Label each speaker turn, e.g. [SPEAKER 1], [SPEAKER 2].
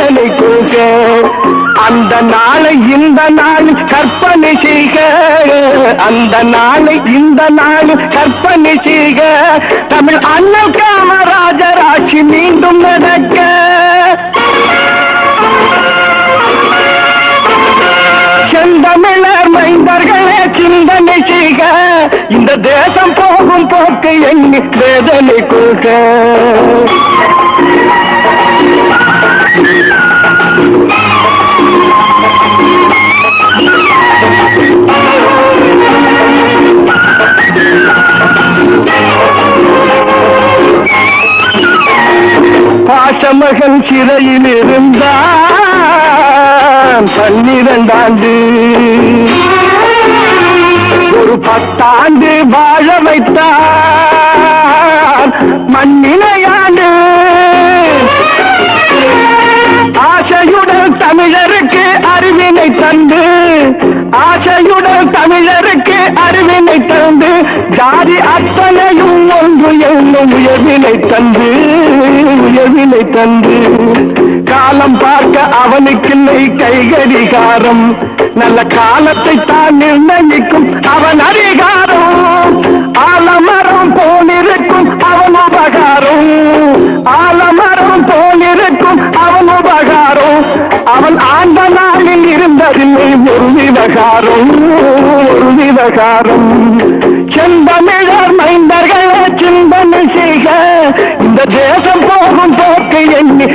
[SPEAKER 1] வேதனை கொள்க. அந்த நாளை இந்த நாள் கற்பனை செய்க, அந்த நாளை இந்த நாள் கற்பனை செய்க. தமிழ் அண்ணல் காமராஜர் ஆட்சி மீண்டும் நடக்க. செந்தமிழர் மைந்தர்களே சிந்தனை செய்க, இந்த தேசம் போகும் போக்கு எண்ணி வேதனை கொள்க. பாசமகன் சிறையில் இருந்தான் 12 ஆண்டு, ஒரு 10 ஆண்டு வாழ வைத்தான் மண்ணிலையாண்டு. ஆசையுடன் தமிழருக்கு அறிவினை தந்து, ஆசையுடன் தமிழருக்கு அறிவினை தந்து, ஜாதி அத்தனையும் ஒன்று என்னும் உயர்வினை தந்து, உயர்வினை தந்து. காலம் பார்க்க அவனுக்கில்லை கைகடிகாரம், நல்ல காலத்தை தான் நிர்ணயிக்கும் அவன் அதிகாரம். ஆலமரம் போலிருக்கும் அவன் உபகாரம், ஆலமரம் போலிருக்கும் அவன் உபகாரம். அவன் ஆண்ட நாளில் இருந்ததில்லை ஒரு விவகாரம், ஒரு விவகாரம். செந்தமிழர் மைந்தர்களே சிந்தனை செய்க, இந்த தேசம் போகும் போக்கு எண்ணி